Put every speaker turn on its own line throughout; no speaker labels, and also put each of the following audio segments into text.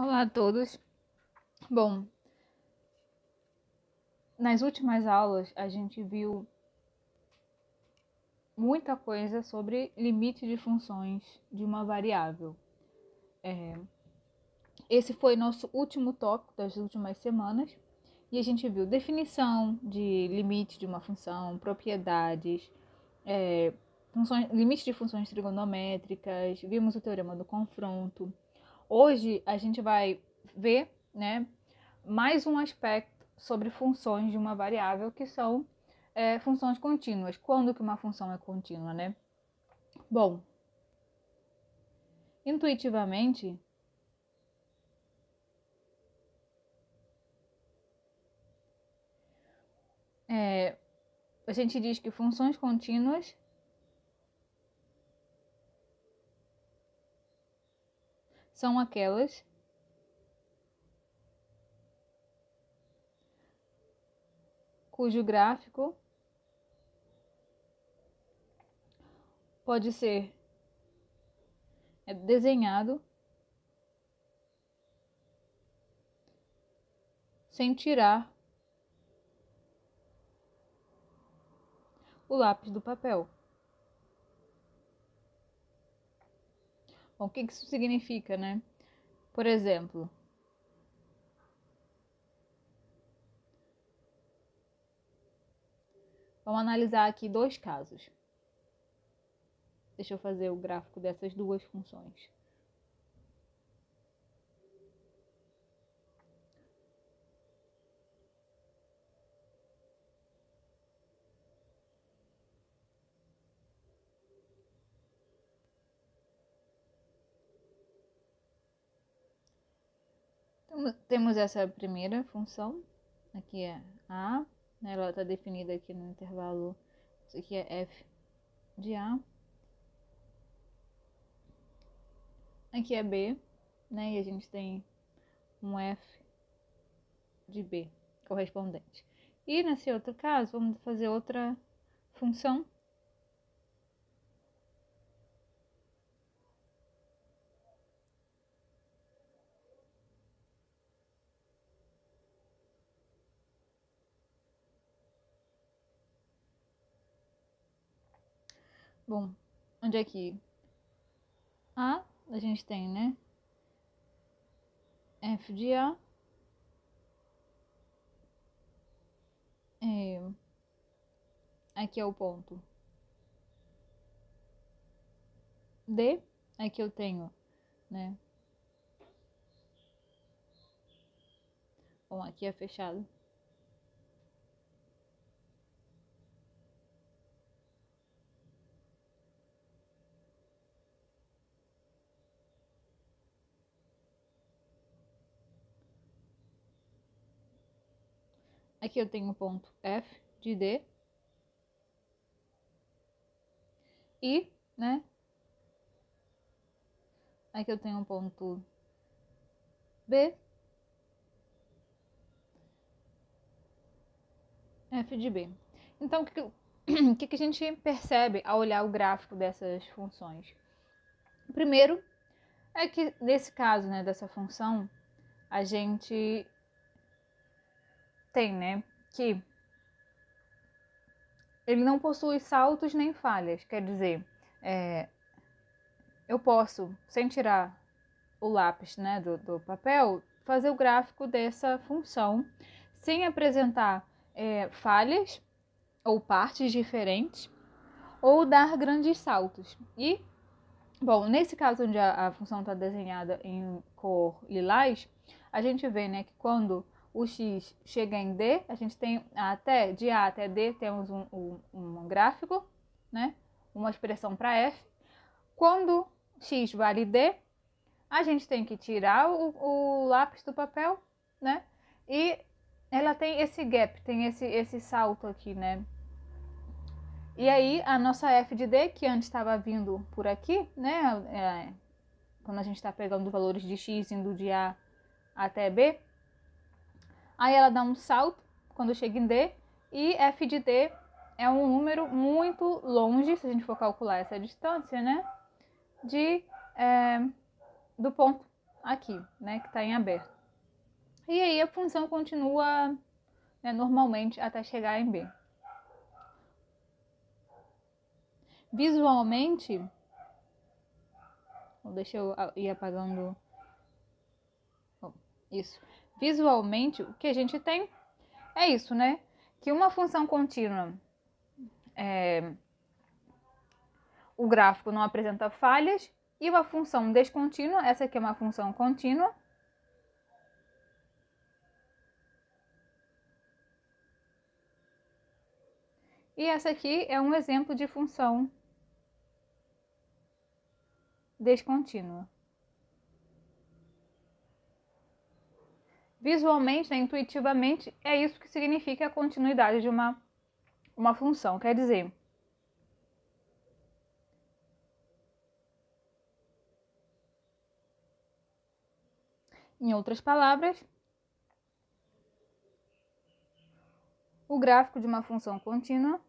Olá a todos. Bom, nas últimas aulas a gente viu muita coisa sobre limite de funções de uma variável. Esse foi nosso último tópico das últimas semanas e a gente viu definição de limite de uma função, propriedades, limite de funções trigonométricas, vimos o teorema do confronto. Hoje a gente vai ver, mais um aspecto sobre funções de uma variável, que são funções contínuas. Quando que uma função é contínua, né? Bom, intuitivamente, a gente diz que funções contínuas são aquelas cujo gráfico pode ser desenhado sem tirar o lápis do papel. Bom, o que isso significa, né? Por exemplo, vamos analisar aqui dois casos. Deixa eu fazer o gráfico dessas duas funções. Temos essa primeira função, aqui é A, né, ela está definida aqui no intervalo, isso aqui é f de A. Aqui é B, né, e a gente tem um f de B correspondente. E nesse outro caso, vamos fazer outra função. Bom, onde é que A, a gente tem, né, f de A, aqui é o ponto D, aqui eu tenho, né, bom, aqui é fechado. Aqui eu tenho o ponto F de D. E, né, aqui eu tenho um ponto B, F de B. Então, o que a gente percebe ao olhar o gráfico dessas funções? Primeiro, é que nesse caso, né, dessa função, a gente tem, né, que ele não possui saltos nem falhas. Quer dizer, eu posso, sem tirar o lápis, né, do papel, fazer o gráfico dessa função sem apresentar falhas ou partes diferentes ou dar grandes saltos. E, bom, nesse caso onde a função está desenhada em cor lilás, a gente vê, né, que quando o x chega em D, a gente tem de A até D, temos um gráfico, né, uma expressão para f. Quando x vale D, a gente tem que tirar o lápis do papel, né, e ela tem esse gap, tem esse salto aqui, né. E aí, a nossa f de D, que antes estava vindo por aqui, né, quando a gente está pegando os valores de x indo de A até B, aí ela dá um salto quando chega em D, e f de D é um número muito longe, se a gente for calcular essa distância, né, do ponto aqui, né, que está em aberto. E aí a função continua, né, normalmente até chegar em B. Visualmente, deixa eu ir apagando. Isso. Visualmente, o que a gente tem é isso, né? Que uma função contínua, o gráfico não apresenta falhas, e uma função descontínua, essa aqui é uma função contínua, e essa aqui é um exemplo de função descontínua. Visualmente, né, intuitivamente, é isso que significa a continuidade de uma função. Quer dizer, em outras palavras, o gráfico de uma função contínua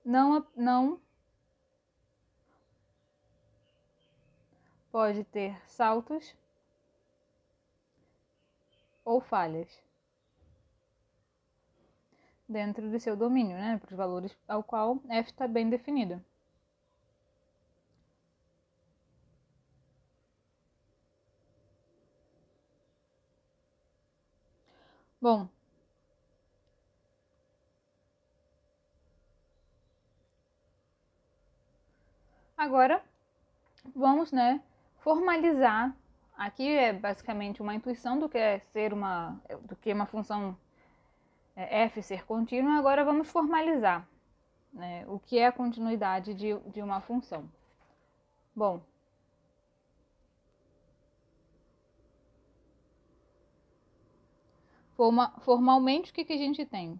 não pode ter saltos ou falhas dentro do seu domínio, né, para os valores ao qual f está bem definido. Bom, agora vamos, né, formalizar. Aqui é basicamente uma intuição do que é uma função f ser contínua. Agora vamos formalizar, né, o que é a continuidade de uma função. Bom, formalmente o que a gente tem?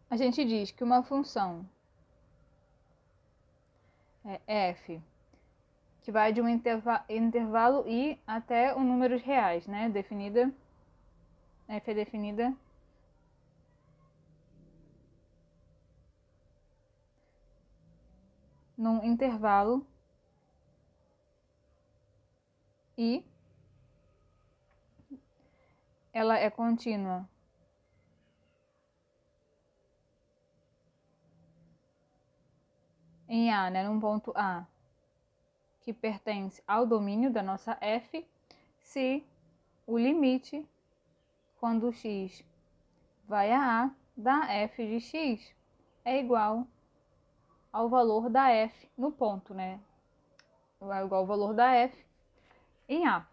A gente diz que uma função f, que vai de um intervalo i até um números reais, né? F é definida num intervalo i, ela é contínua em A, né, num ponto A, que pertence ao domínio da nossa f, se o limite, quando x vai a A, da f de x é igual ao valor da f no ponto, né? É igual ao valor da f em A,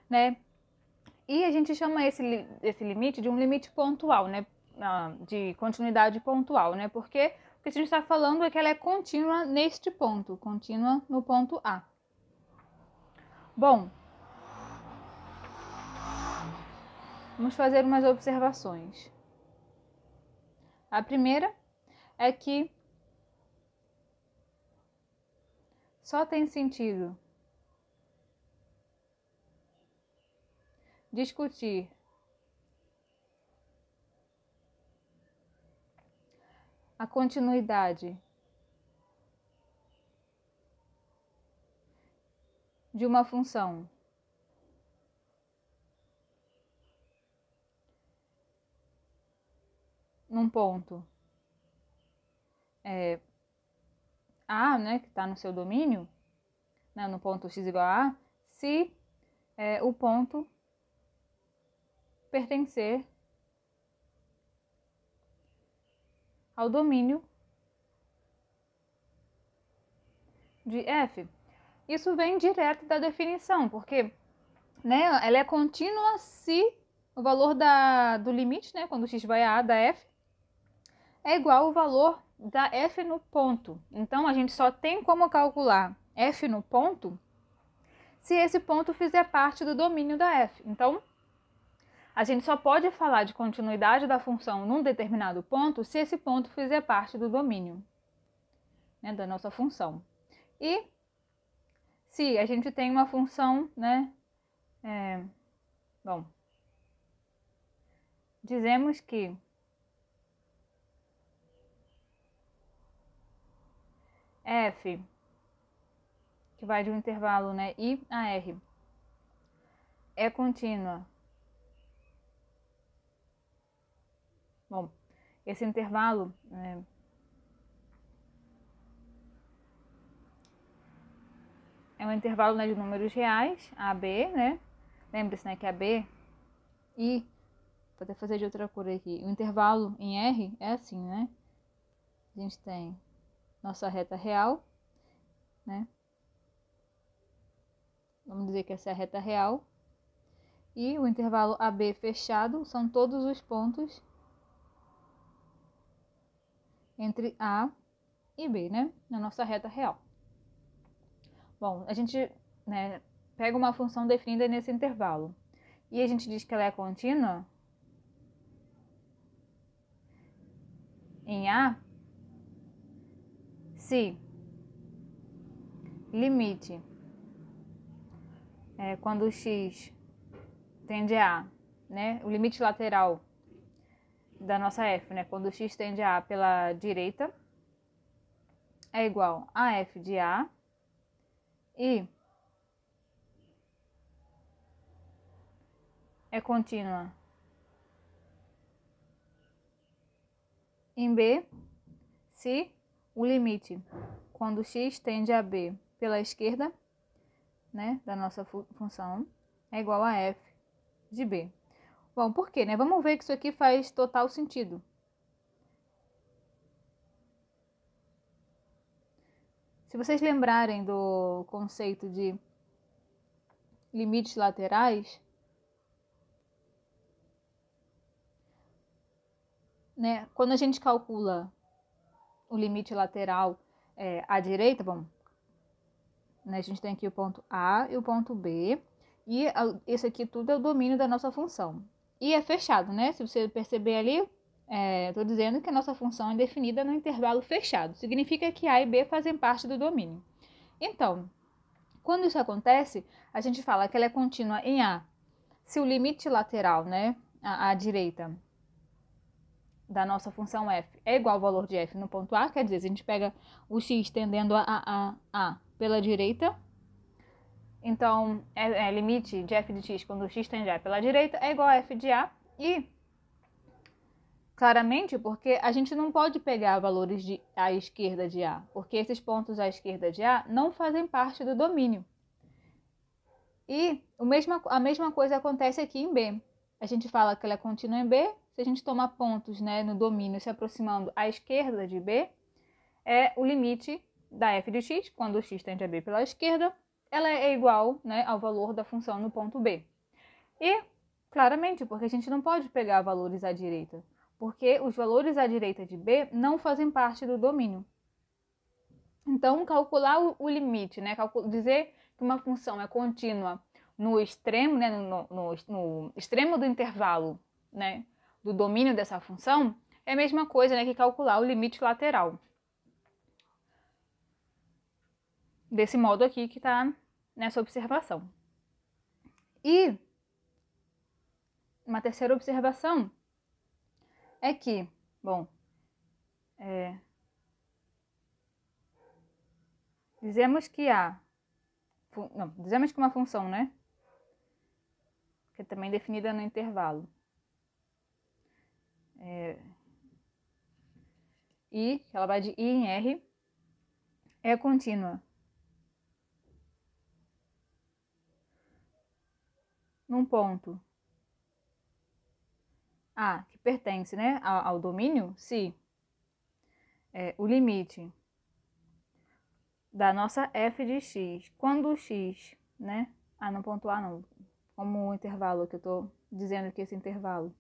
né? E a gente chama esse limite de um limite pontual, né? De continuidade pontual, né? Porque o que a gente está falando é que ela é contínua neste ponto, contínua no ponto A. Bom, vamos fazer umas observações. A primeira é que só tem sentido discutir a continuidade de uma função num ponto A, né, que está no seu domínio, né, no ponto x igual a A, se o ponto pertencer ao domínio de f. Isso vem direto da definição, porque, né, ela é contínua se o valor do limite, né, quando x vai a A da f, é igual ao valor da f no ponto. Então, a gente só tem como calcular f no ponto se esse ponto fizer parte do domínio da f. Então, a gente só pode falar de continuidade da função num determinado ponto se esse ponto fizer parte do domínio, né, da nossa função. E se a gente tem uma função, né? Bom, dizemos que f, que vai de um intervalo, né, I a R, é contínua. Bom, esse intervalo é um intervalo, né, de números reais, A, B, né? Lembre-se, né, que a B, I, vou até fazer de outra cor aqui. O intervalo em R é assim, né? A gente tem nossa reta real, né? Vamos dizer que essa é a reta real. E o intervalo AB fechado são todos os pontos entre A e B, né? Na nossa reta real. Bom, a gente, né, pega uma função definida nesse intervalo e a gente diz que ela é contínua em A se limite quando o x tende a, né, o limite lateral da nossa f, né, quando o x tende a pela direita é igual a f de A e é contínua em B se o limite quando x tende a B pela esquerda, né, da nossa função é igual a f de B. Bom, por quê, né? Vamos ver que isso aqui faz total sentido. Se vocês lembrarem do conceito de limites laterais, né, quando a gente calcula o limite lateral à direita, bom, né, a gente tem aqui o ponto A e o ponto B, e esse aqui tudo é o domínio da nossa função. E é fechado, né? Se você perceber ali, estou dizendo que a nossa função é definida no intervalo fechado. Significa que A e B fazem parte do domínio. Então, quando isso acontece, a gente fala que ela é contínua em A. Se o limite lateral, né, à direita da nossa função f é igual ao valor de f no ponto A, quer dizer, se a gente pega o x tendendo a pela direita, então limite de f de x quando o x tende a pela direita é igual a f de A, e claramente porque a gente não pode pegar valores à esquerda de A, porque esses pontos à esquerda de A não fazem parte do domínio. E a mesma coisa acontece aqui em B. A gente fala que ela é contínua em B, se a gente tomar pontos, né, no domínio se aproximando à esquerda de B, é o limite da f de x, quando o x tende a B pela esquerda, ela é igual, né, ao valor da função no ponto B. E, claramente, porque a gente não pode pegar valores à direita, porque os valores à direita de B não fazem parte do domínio. Então, calcular o limite, né, dizer que uma função é contínua no extremo, né, no extremo do intervalo, né, do domínio dessa função, é a mesma coisa, né, que calcular o limite lateral. Desse modo aqui que está nessa observação. E uma terceira observação é que, bom, dizemos que dizemos que uma função, né, que é também definida no intervalo, I, que ela vai de I em R, é contínua num ponto A, que pertence, né, ao domínio, se o limite da nossa f de x, quando o x, né, no ponto A não, como o intervalo que eu estou dizendo que esse intervalo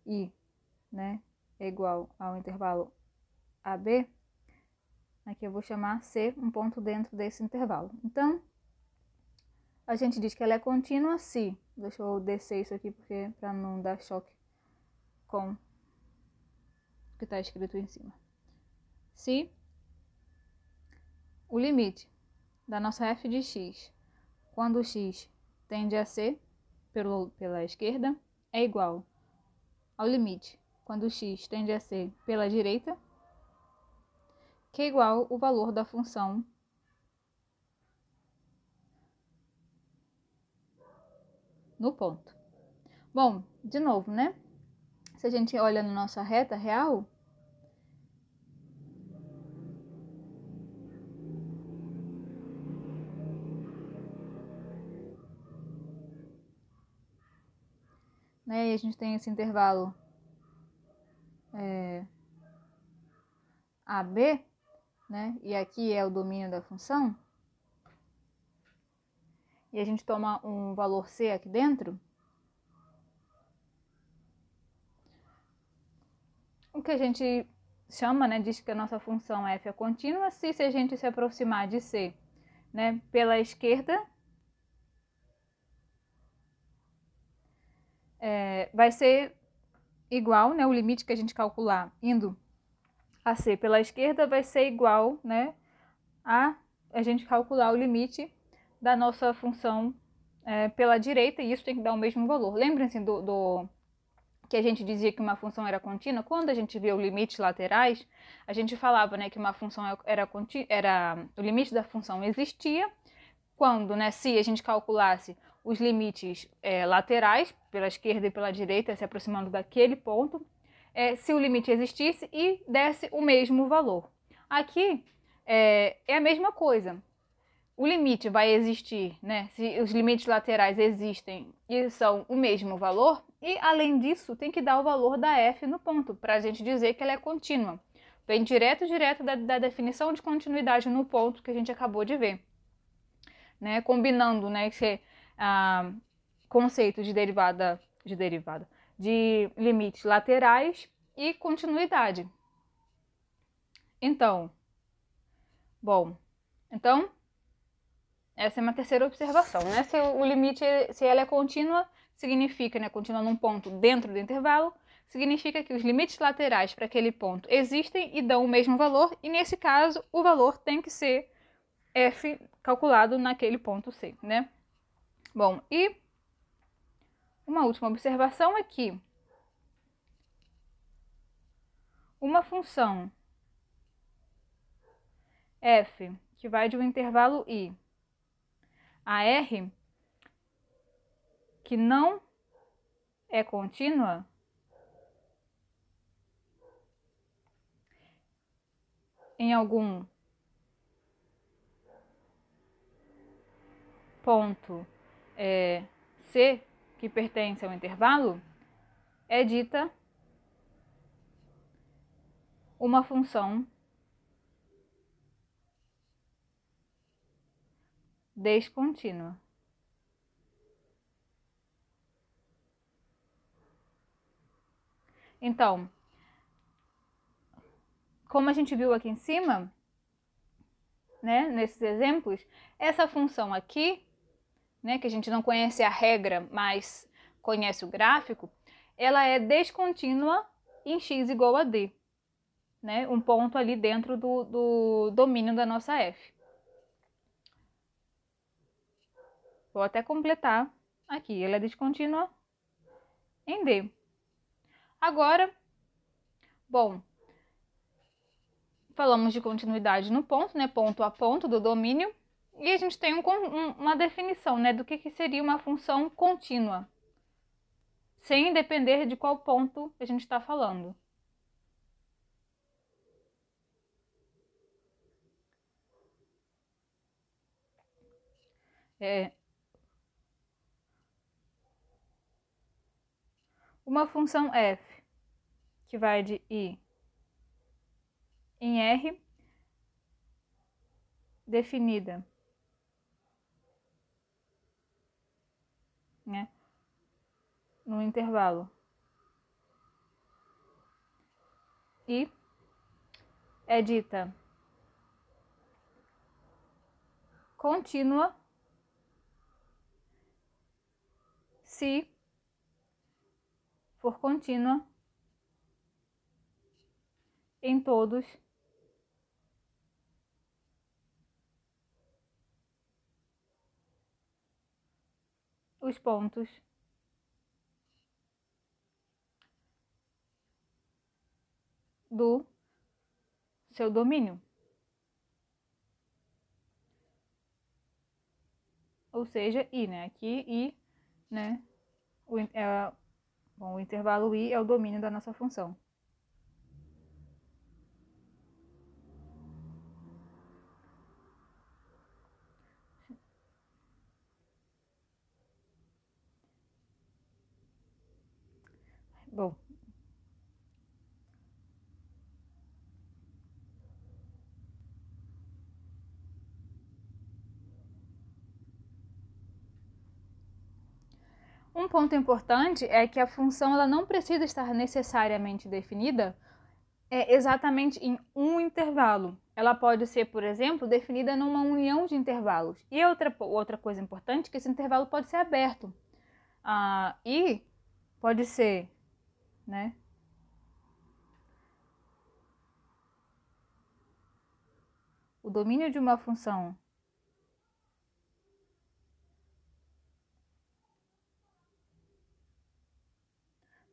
I, né, é igual ao intervalo AB, aqui eu vou chamar C um ponto dentro desse intervalo. Então, a gente diz que ela é contínua se, deixa eu descer isso aqui porque para não dar choque com o que está escrito em cima. Se o limite da nossa f de x, quando x tende a ser pela esquerda, é igual ao limite quando x tende a ser pela direita, que é igual o valor da função no ponto. Bom, de novo, né? Se a gente olha na nossa reta real, né? E a gente tem esse intervalo AB, né? E aqui é o domínio da função. E a gente toma um valor C aqui dentro. O que a gente chama, né, diz que a nossa função f é contínua se a gente se aproximar de C, né, pela esquerda, vai ser igual, né, o limite que a gente calcular indo a C pela esquerda vai ser igual, né, a gente calcular o limite da nossa função pela direita, e isso tem que dar o mesmo valor. Lembrem-se do que a gente dizia que uma função era contínua. Quando a gente via os limites laterais, a gente falava, né, que uma função o limite da função existia quando, né, se a gente calculasse os limites laterais, pela esquerda e pela direita, se aproximando daquele ponto, se o limite existisse e desse o mesmo valor. Aqui é a mesma coisa. O limite vai existir, né? Se os limites laterais existem e são o mesmo valor, e além disso, tem que dar o valor da f no ponto, para a gente dizer que ela é contínua. Vem direto da definição de continuidade no ponto que a gente acabou de ver. Né? Combinando, né, conceito de de limites laterais e continuidade. Então, essa é uma terceira observação, né? Se o limite, se ela é contínua, significa, né, contínua num ponto dentro do intervalo, significa que os limites laterais para aquele ponto existem e dão o mesmo valor, e nesse caso, o valor tem que ser f calculado naquele ponto C, né? Bom, e uma última observação é que uma função f que vai de um intervalo I a R, que não é contínua, em algum ponto C, que pertence ao intervalo, é dita uma função descontínua. Então, como a gente viu aqui em cima, né, nesses exemplos, essa função aqui, né, que a gente não conhece a regra, mas conhece o gráfico, ela é descontínua em x igual a d, né, um ponto ali dentro do domínio da nossa f. Vou até completar aqui, ela é descontínua em d. Agora, bom, falamos de continuidade no ponto, né, ponto a ponto do domínio, e a gente tem uma definição, né, do que seria uma função contínua, sem depender de qual ponto a gente está falando. Uma função f que vai de I em R, definida, né, no intervalo I, é dita contínua se for contínua em todos os pontos do seu domínio. Ou seja, I, né? Aqui, I, né? O intervalo I é o domínio da nossa função. Bom, um ponto importante é que a função ela não precisa estar necessariamente definida exatamente em um intervalo. Ela pode ser, por exemplo, definida numa união de intervalos. E outra coisa importante é que esse intervalo pode ser aberto. E pode ser, né? O domínio de uma função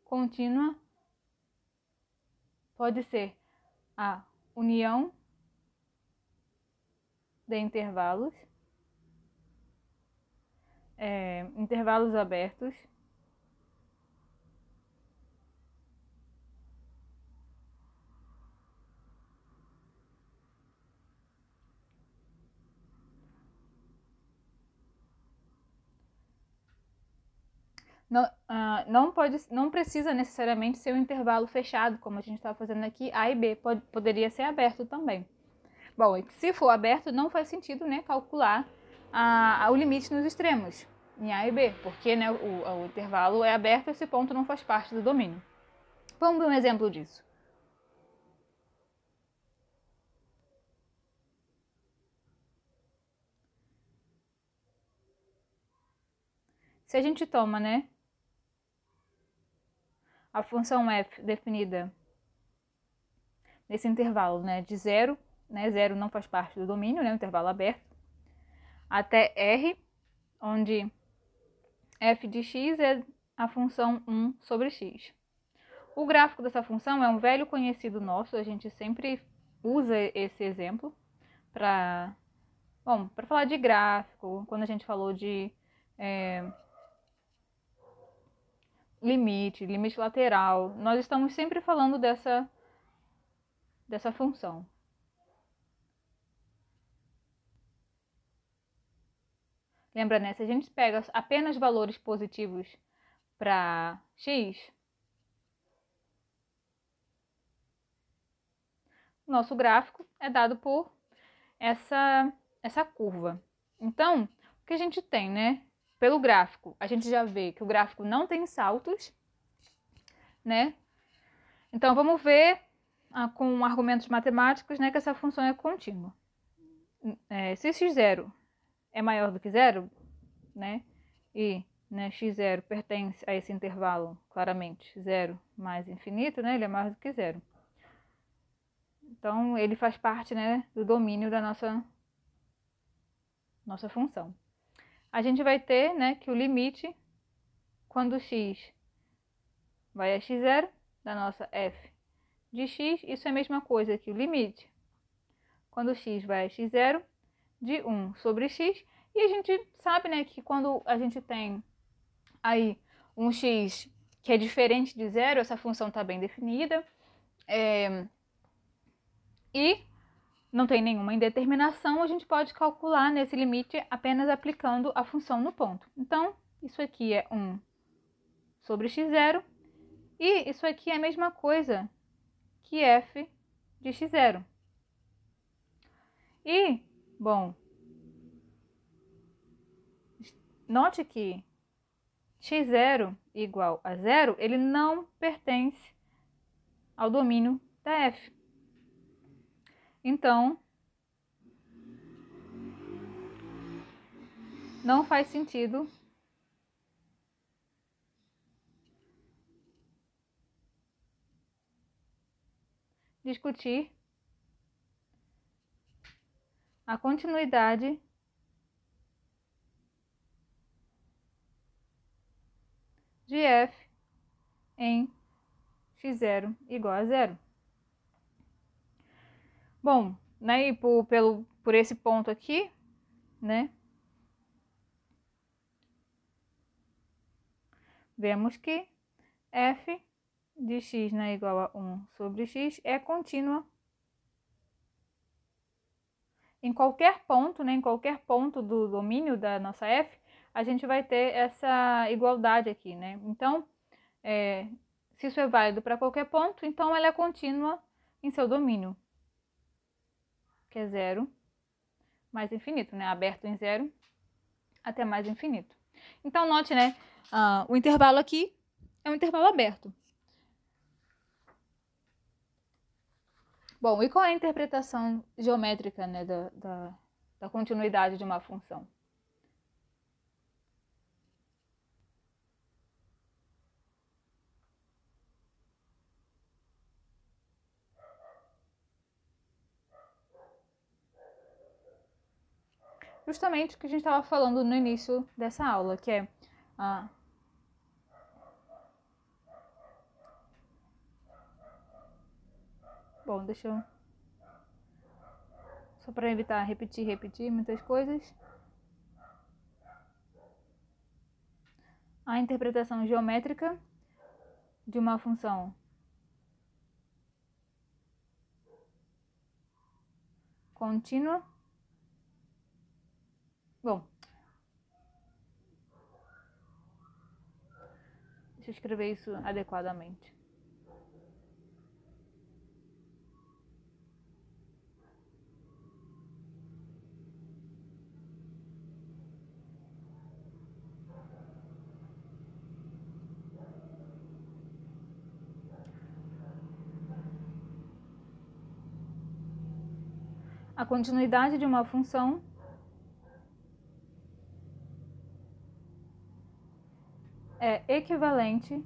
contínua pode ser a união de intervalos, intervalos abertos, não precisa necessariamente ser um intervalo fechado, como a gente está fazendo aqui, A e B, poderia ser aberto também. Bom, se for aberto, não faz sentido, né, calcular o limite nos extremos, em A e B, porque, né, o intervalo é aberto e esse ponto não faz parte do domínio. Vamos ver um exemplo disso. Se a gente toma, né, a função f definida nesse intervalo, né, de 0, né, 0 não faz parte do domínio, né, o intervalo aberto, até R, onde f de x é a função 1 sobre x. O gráfico dessa função é um velho conhecido nosso, a gente sempre usa esse exemplo para falar de gráfico, quando a gente falou de limite lateral, nós estamos sempre falando dessa função. Lembra, né? Se a gente pega apenas valores positivos para x, nosso gráfico é dado por essa curva. Então, o que a gente tem, né? Pelo gráfico, a gente já vê que o gráfico não tem saltos, né? Então, vamos ver com argumentos matemáticos, né, que essa função é contínua. Se x0 é maior do que zero, né? E x0 pertence a esse intervalo, claramente, 0 mais infinito, né? Ele é maior do que zero. Então, ele faz parte, né, do domínio da nossa função. A gente vai ter, né, que o limite, quando x vai a x0, da nossa f de x, isso é a mesma coisa que o limite, quando x vai a x0, de 1 sobre x, e a gente sabe, né, que quando a gente tem aí um x que é diferente de zero, essa função está bem definida, e não tem nenhuma indeterminação, a gente pode calcular nesse limite apenas aplicando a função no ponto. Então, isso aqui é 1 sobre x0, e isso aqui é a mesma coisa que f de x0. E, bom, note que x0 igual a zero, ele não pertence ao domínio da f. Então, não faz sentido discutir a continuidade de f em x0 igual a 0. Bom, né, e por esse ponto aqui, né, vemos que f de x, né, igual a 1 sobre x é contínua em qualquer ponto, né, em qualquer ponto do domínio da nossa f, a gente vai ter essa igualdade aqui, né? Então, se isso é válido para qualquer ponto, então ela é contínua em seu domínio, que é 0 mais infinito, né? Aberto em 0 até mais infinito. Então, note, né? O intervalo aqui é um intervalo aberto. Bom, e qual é a interpretação geométrica, né, da continuidade de uma função? Justamente o que a gente estava falando no início dessa aula, que é bom, deixa eu... Só para evitar repetir muitas coisas. A interpretação geométrica de uma função contínua. Bom, deixa eu escrever isso adequadamente. A continuidade de uma função é equivalente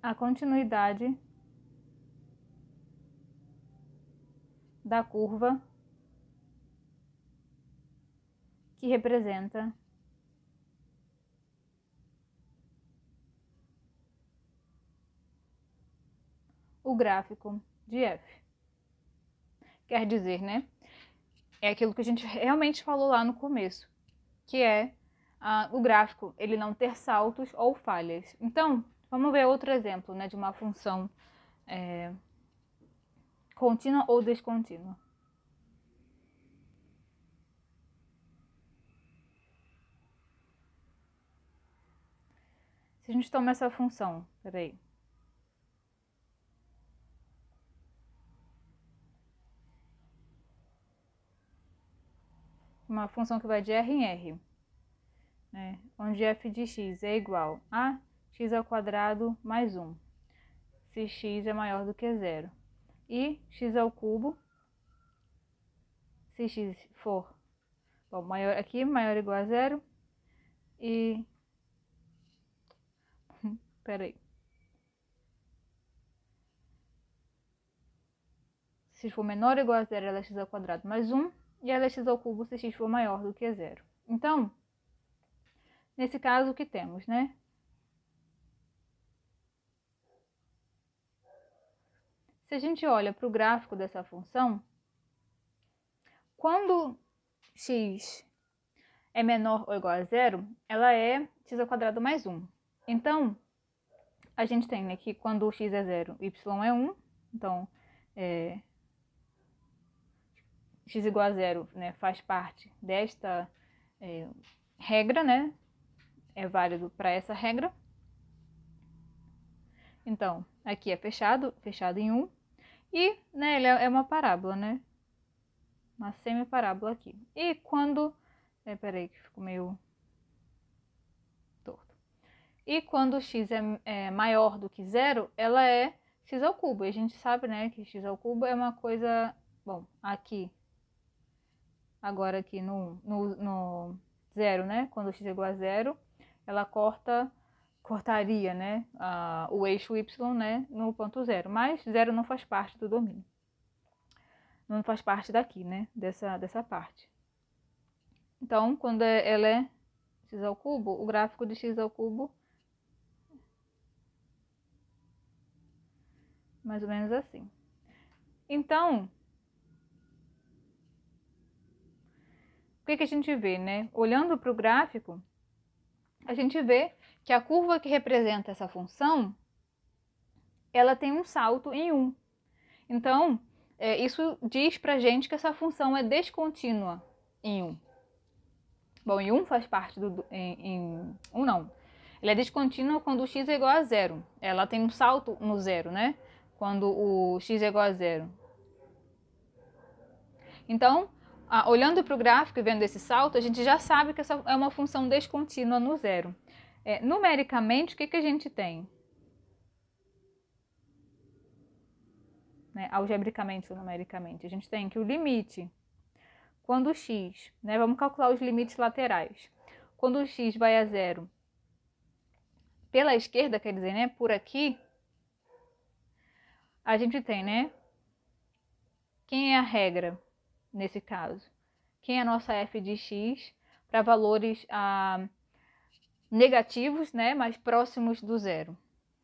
à continuidade da curva que representa o gráfico de f. Quer dizer, né? É aquilo que a gente realmente falou lá no começo, que é o gráfico ele não ter saltos ou falhas. Então, vamos ver outro exemplo, né, de uma função contínua ou descontínua. Se a gente toma essa função, peraí. Uma função que vai de R em R, né, onde f de x é igual a x ao quadrado mais 1, se x é maior do que 0. E x ao cubo, se x for, bom, maior aqui, maior ou igual a 0, e... peraí. Se x for menor ou igual a 0, ela é x ao quadrado mais 1, e ela é x ao cubo se x for maior do que 0. Então, nesse caso, o que temos, né? Se a gente olha para o gráfico dessa função, quando x é menor ou igual a 0, ela é x ao quadrado mais 1. Então, a gente tem aqui, quando x é 0, y é 1. Então, x igual a 0, né, faz parte desta regra, né? É válido para essa regra. Então, aqui é fechado em 1. E, né, ele é uma parábola, né? Uma semiparábola aqui. E quando... peraí, que ficou meio torto. E quando x é maior do que 0, ela é x ao cubo. E a gente sabe, né, que x ao cubo é uma coisa... Bom, aqui... Agora aqui no 0, né? Quando x é igual a 0, ela cortaria, né, o eixo y, né, no ponto 0. Mas 0 não faz parte do domínio. Não faz parte daqui, né, dessa parte. Então, quando ela é x ao cubo, o gráfico de x ao cubo mais ou menos assim. Então, o que a gente vê, né? Olhando para o gráfico, a gente vê que a curva que representa essa função, ela tem um salto em 1. Então, isso diz pra gente que essa função é descontínua em 1. Bom, em 1 faz parte do... Em 1 não. Ela é descontínua quando o x é igual a 0. Ela tem um salto no 0, né? Quando o x é igual a 0. Então, olhando para o gráfico e vendo esse salto, a gente já sabe que essa é uma função descontínua no 0. Numericamente, o que a gente tem? Né? Algebricamente ou numericamente, a gente tem que o limite, quando o x, né? Vamos calcular os limites laterais. Quando o x vai a 0 pela esquerda, quer dizer, né? Por aqui, a gente tem, né? Quem é a regra nesse caso? Quem é a nossa f de x para valores negativos, né? Mais próximos do zero?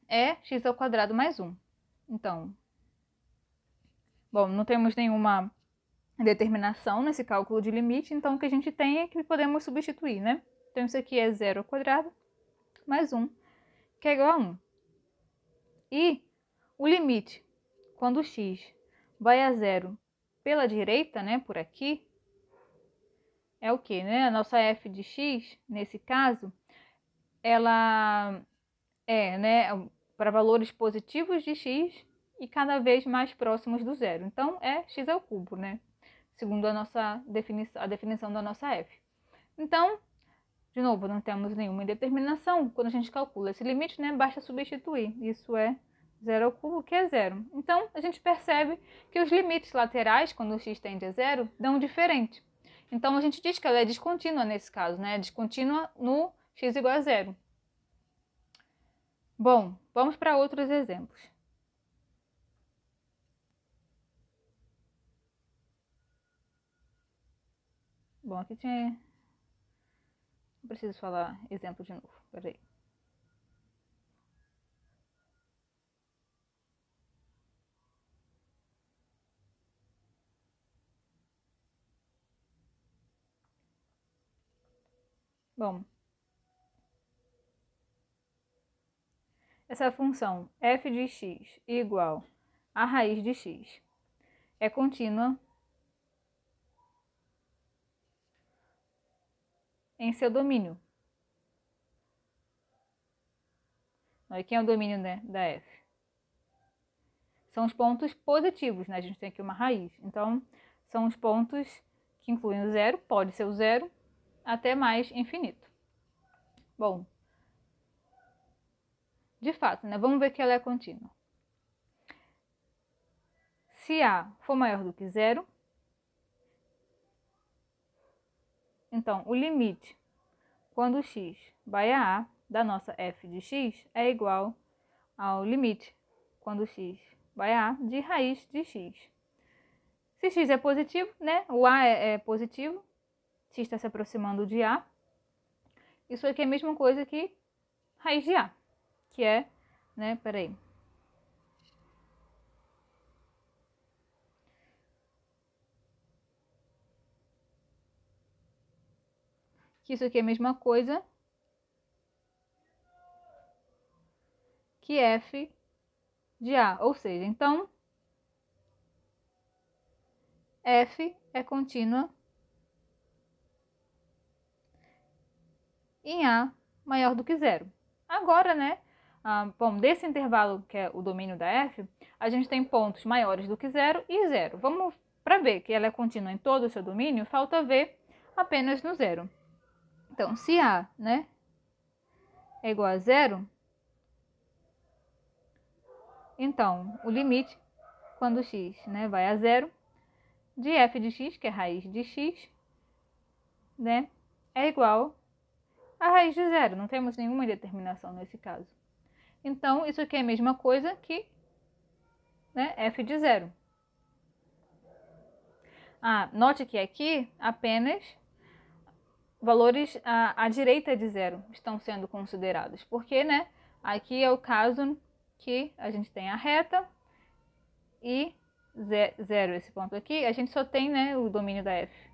É x ao quadrado mais 1. Então, bom, não temos nenhuma determinação nesse cálculo de limite, então o que a gente tem é que podemos substituir, né? Então, isso aqui é 0 ao quadrado mais 1, que é igual a 1. E o limite, quando o x vai a 0 pela direita, né, por aqui, é o que, né? A nossa f de x, nesse caso, ela é, né, para valores positivos de x e cada vez mais próximos do zero. Então, é x ao cubo, né? Segundo a nossa definição, a definição da nossa f. Então, de novo, não temos nenhuma indeterminação. Quando a gente calcula esse limite, né, basta substituir. Isso é 0 ao cubo, que é 0. Então, a gente percebe que os limites laterais, quando o x tende a 0, dão diferente. Então, a gente diz que ela é descontínua nesse caso, né? É descontínua no x igual a 0. Bom, vamos para outros exemplos. Bom, aqui tinha... Não preciso falar exemplo de novo, peraí. Bom, essa função f de x igual a raiz de x é contínua em seu domínio. E quem é o domínio, né, da f? São os pontos positivos, né? A gente tem aqui uma raiz. Então, são os pontos que incluem o zero, pode ser o zero, até mais infinito. Bom, de fato, né? Vamos ver que ela é contínua. Se A for maior do que zero, então o limite quando x vai a da nossa f de x é igual ao limite quando x vai a de raiz de x. Se x é positivo, né? O a é positivo, x está se aproximando de a. Isso aqui é a mesma coisa que raiz de a, que é, né? Peraí. Que isso aqui é a mesma coisa que f de a, ou seja, então f é contínua em a maior do que zero. Agora, né, bom, desse intervalo que é o domínio da f, a gente tem pontos maiores do que zero e zero. Vamos, para ver que ela é contínua em todo o seu domínio, falta ver apenas no zero. Então, se a, né, é igual a zero, então o limite, quando x, né, vai a zero, de f de x, que é raiz de x, né, é igual a raiz de zero. Não temos nenhuma indeterminação nesse caso. Então, isso aqui é a mesma coisa que, né, f de zero. Note que aqui apenas valores à direita de zero estão sendo considerados. Porque, né, aqui é o caso que a gente tem a reta e zero, esse ponto aqui, a gente só tem, né, o domínio da f.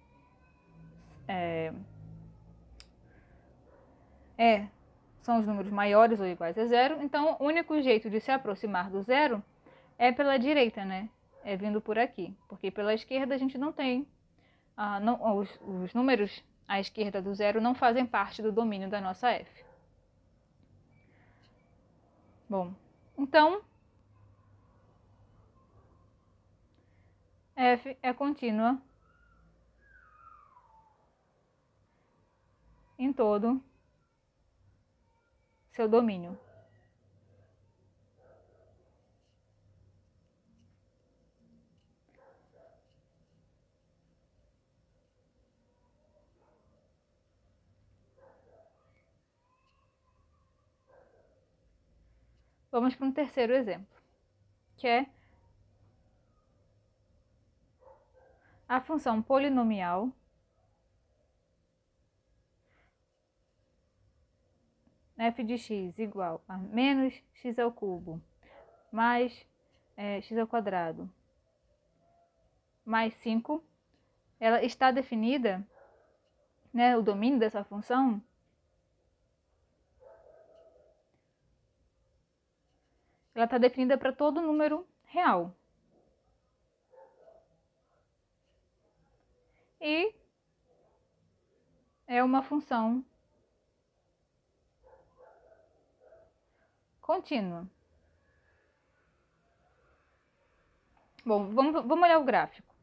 São os números maiores ou iguais a zero, então o único jeito de se aproximar do zero é pela direita, né? É vindo por aqui, porque pela esquerda a gente não tem, os números à esquerda do zero não fazem parte do domínio da nossa f. Bom, então f é contínua em todo seu domínio. Vamos para um terceiro exemplo, que é a função polinomial f de x igual a menos x ao cubo mais x ao quadrado mais 5, ela está definida, né, o domínio dessa função ela está definida para todo número real. E é uma função contínua. Bom, vamos olhar o gráfico.